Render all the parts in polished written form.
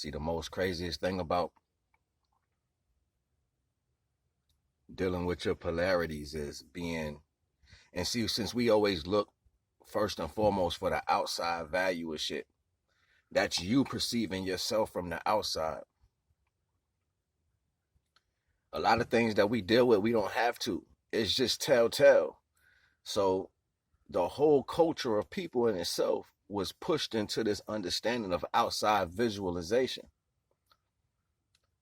See, the most craziest thing about dealing with your polarities is being, and see, since we always look first and foremost for the outside value of shit, that's you perceiving yourself from the outside. A lot of things that we deal with, we don't have to. It's just telltale. So the whole culture of people in itself was pushed into this understanding of outside visualization.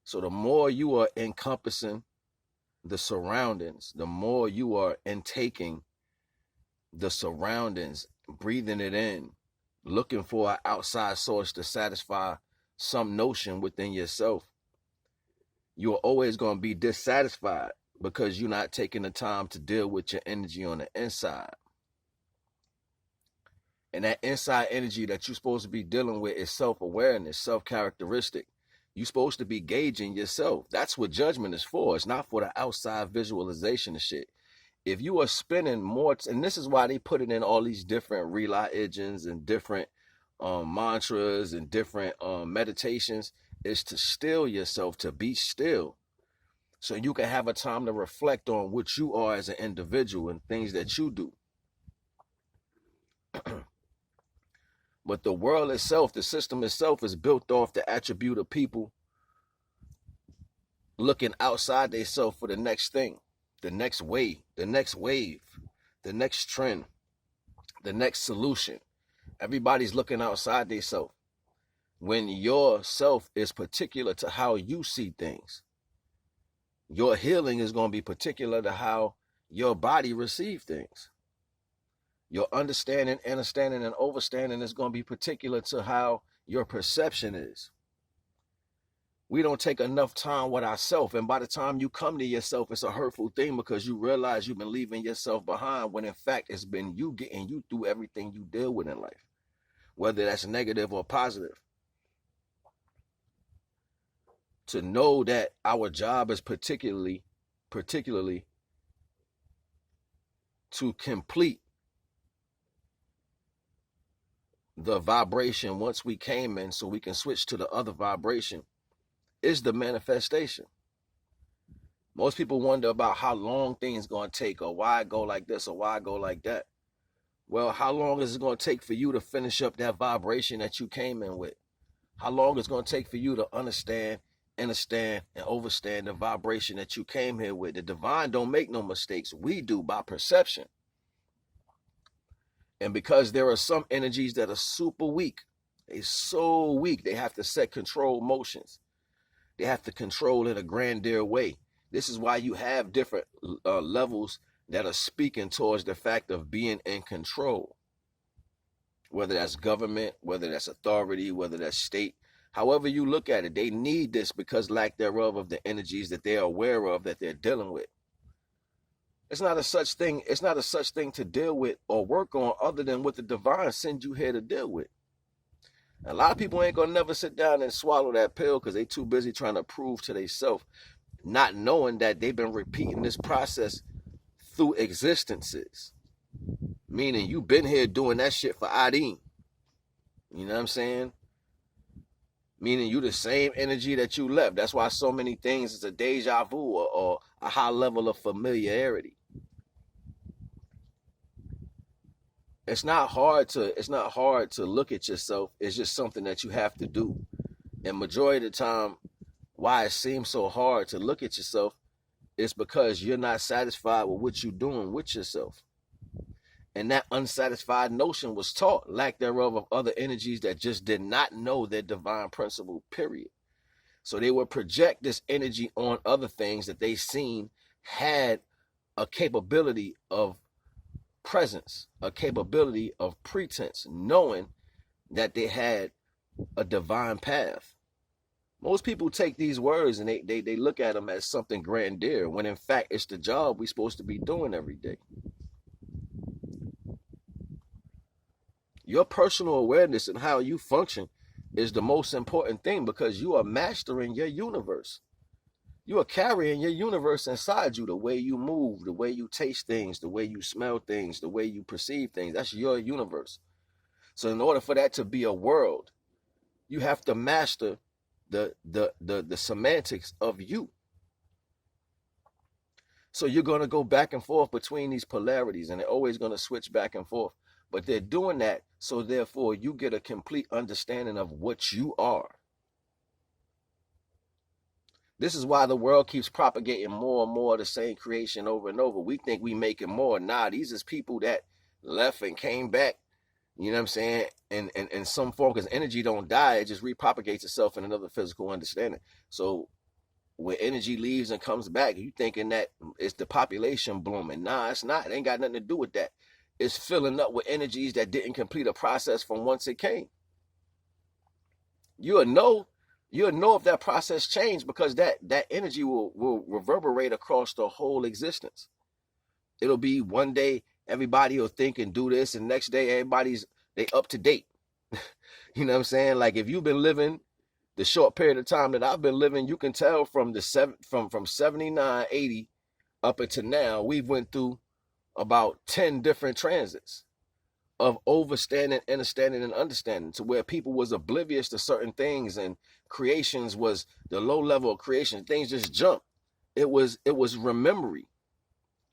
So the more you are encompassing the surroundings, the more you are intaking the surroundings, breathing it in, looking for an outside source to satisfy some notion within yourself, you're always going to be dissatisfied because you're not taking the time to deal with your energy on the inside. And that inside energy that you're supposed to be dealing with is self-awareness, self-characteristic. You're supposed to be gauging yourself. That's what judgment is for. It's not for the outside visualization of shit. If you are spending more, and this is why they put it in all these different religions and different mantras and different meditations, is to still yourself, to be still, so you can have a time to reflect on what you are as an individual and things that you do. But the world itself, the system itself, is built off the attribute of people looking outside themselves for the next thing, the next way, the next wave, the next trend, the next solution. Everybody's looking outside themselves when your self is particular to how you see things. Your healing is going to be particular to how your body receives things. Your understanding, and overstanding is going to be particular to how your perception is. We don't take enough time with ourselves, and by the time you come to yourself, it's a hurtful thing because you realize you've been leaving yourself behind when in fact it's been you getting you through everything you deal with in life, whether that's negative or positive. To know that our job is particularly to complete the vibration once we came in so we can switch to the other vibration is the manifestation. Most people wonder about how long things going to take, or why I go like this or why I go like that. Well, how long is it going to take for you to finish up that vibration that you came in with? How long is it going to take for you to understand, and overstand the vibration that you came here with? The divine don't make no mistakes. We do by perception. And because there are some energies that are super weak, they're so weak, they have to set control motions. They have to control in a grandeur way. This is why you have different levels that are speaking towards the fact of being in control. Whether that's government, whether that's authority, whether that's state, however you look at it, they need this because lack thereof of the energies that they're aware of that they're dealing with. It's not a such thing to deal with or work on other than what the divine sends you here to deal with. A lot of people ain't gonna never sit down and swallow that pill because they too busy trying to prove to themselves, not knowing that they've been repeating this process through existences. Meaning you've been here doing that shit for Adin. You know what I'm saying? Meaning you the same energy that you left. That's why so many things is a deja vu or a high level of familiarity. It's not hard to look at yourself. It's just something that you have to do. And majority of the time, why it seems so hard to look at yourself is because you're not satisfied with what you're doing with yourself. And that unsatisfied notion was taught, lack thereof of other energies that just did not know their divine principle, period. So they would project this energy on other things that they seen had a capability of presence, a capability of pretense, knowing that they had a divine path. Most people take these words and they look at them as something grandeur, when in fact it's the job we're supposed to be doing every day. Your personal awareness and how you function is the most important thing because you are mastering your universe. You are carrying your universe inside you, the way you move, the way you taste things, the way you smell things, the way you perceive things. That's your universe. So in order for that to be a world, you have to master the semantics of you. So you're going to go back and forth between these polarities, and they're always going to switch back and forth. But they're doing that so therefore you get a complete understanding of what you are. This is why the world keeps propagating more and more of the same creation over and over. We think we making more. Nah, these is people that left and came back, you know what I'm saying, in some form, because energy don't die. It just repropagates itself in another physical understanding. So when energy leaves and comes back, you thinking that it's the population blooming. Nah, it's not. It ain't got nothing to do with that. It's filling up with energies that didn't complete a process from whence it came. You'll know if that process changed, because that energy will reverberate across the whole existence. It'll be one day everybody will think and do this, and next day they up to date. You know what I'm saying? Like if you've been living the short period of time that I've been living, you can tell from 79, 80 up until now, we've went through about 10 different transits of overstanding, understanding, and understanding, to where people was oblivious to certain things, and creations was the low level of creation. Things just jumped. It was rememory.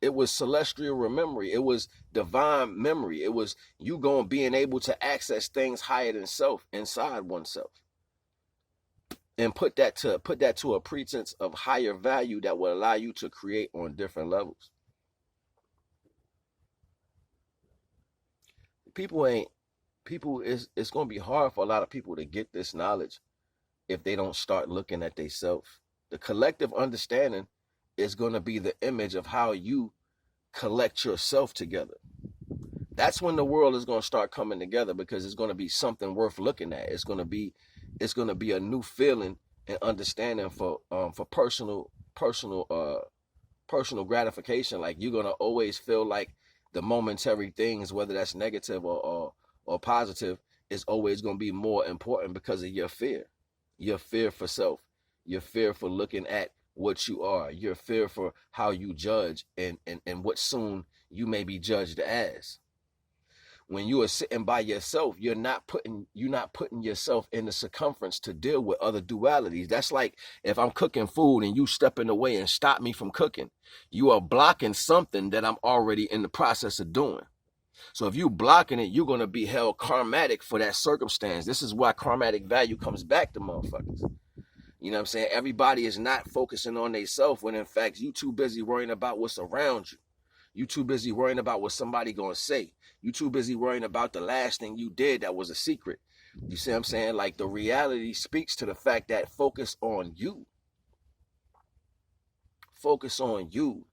It was celestial memory. It was divine memory. It was you being able to access things higher than self, inside oneself, and put that to a pretense of higher value that will allow you to create on different levels. It's going to be hard for a lot of people to get this knowledge if they don't start looking at themselves. The collective understanding is going to be the image of how you collect yourself together. That's when the world is going to start coming together, because it's going to be something worth looking at. It's going to be a new feeling and understanding for personal gratification. Like you're going to always feel like the momentary things, whether that's negative or positive, is always going to be more important because of your fear for self, your fear for looking at what you are, your fear for how you judge and what soon you may be judged as. When you are sitting by yourself, you're not putting yourself in the circumference to deal with other dualities. That's like if I'm cooking food and you step in the way and stop me from cooking, you are blocking something that I'm already in the process of doing. So if you blocking it, you're going to be held karmatic for that circumstance. This is why karmatic value comes back to motherfuckers. You know what I'm saying? Everybody is not focusing on themselves, when in fact you too busy worrying about what's around you. You too busy worrying about what somebody gonna say. You too busy worrying about the last thing you did that was a secret. You see what I'm saying? Like the reality speaks to the fact that focus on you. Focus on you.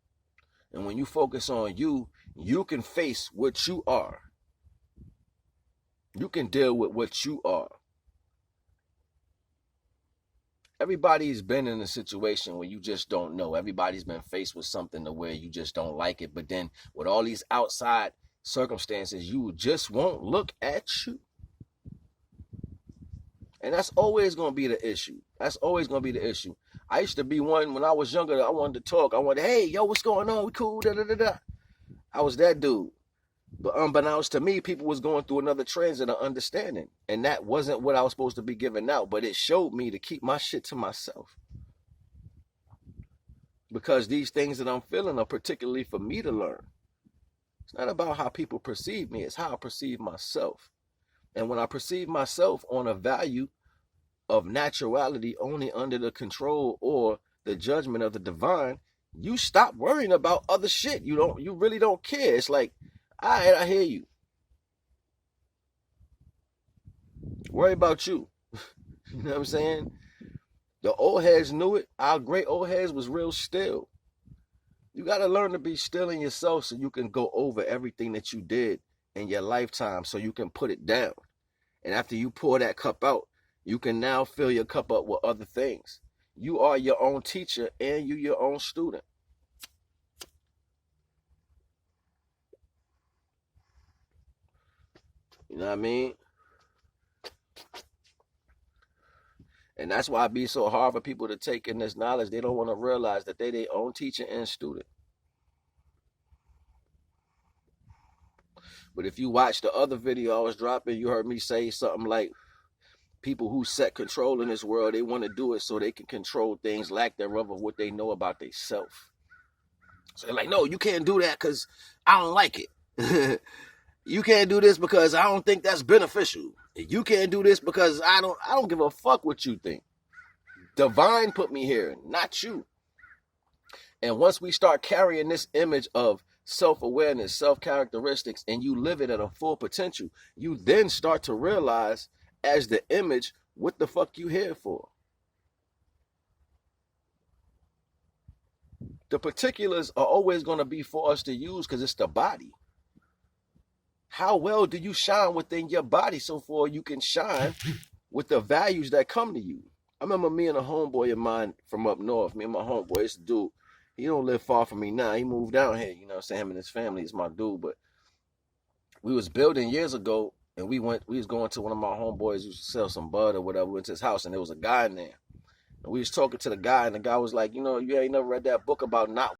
And when you focus on you, you can face what you are. You can deal with what you are. Everybody's been in a situation where you just don't know. Everybody's been faced with something to where you just don't like it. But then with all these outside circumstances, you just won't look at you. And that's always going to be the issue. That's always going to be the issue. I used to be one, when I was younger, I wanted to talk. I wanted, hey, yo, what's going on? We cool, da-da-da-da. I was that dude. But unbeknownst to me, people was going through another transit of understanding. And that wasn't what I was supposed to be giving out. But it showed me to keep my shit to myself. Because these things that I'm feeling are particularly for me to learn. It's not about how people perceive me. It's how I perceive myself. And when I perceive myself on a value of naturality only under the control or the judgment of the divine, you stop worrying about other shit. You really don't care. It's like, all right, I hear you. Worry about you. You know what I'm saying? The old heads knew it. Our great old heads was real still. You got to learn to be still in yourself so you can go over everything that you did in your lifetime, so you can put it down. And after you pour that cup out, you can now fill your cup up with other things. You are your own teacher and you your own student. You know what I mean? And that's why it be so hard for people to take in this knowledge. They don't want to realize that they their own teacher and student. But if you watch the other video I was dropping, you heard me say something like, People who set control in this world, they want to do it so they can control things, lack thereof, of what they know about themselves. So they're like, no, you can't do that because I don't like it. You can't do this because I don't think that's beneficial. You can't do this because I don't give a fuck what you think. Divine put me here, not you. And once we start carrying this image of self-awareness, self-characteristics, and you live it at a full potential, you then start to realize as the image, what the fuck you here for? The particulars are always going to be for us to use because it's the body. How well do you shine within your body so far you can shine with the values that come to you? I remember me and a homeboy of mine from up north, me and my homeboy, this dude, he don't live far from me now. He moved down here, you know what I'm saying? Him and his family is my dude, but we was building years ago, and we was going to one of my homeboys who used to sell some bud or whatever. We went to his house, and there was a guy in there. And we was talking to the guy, and the guy was like, you know, you ain't never read that book about not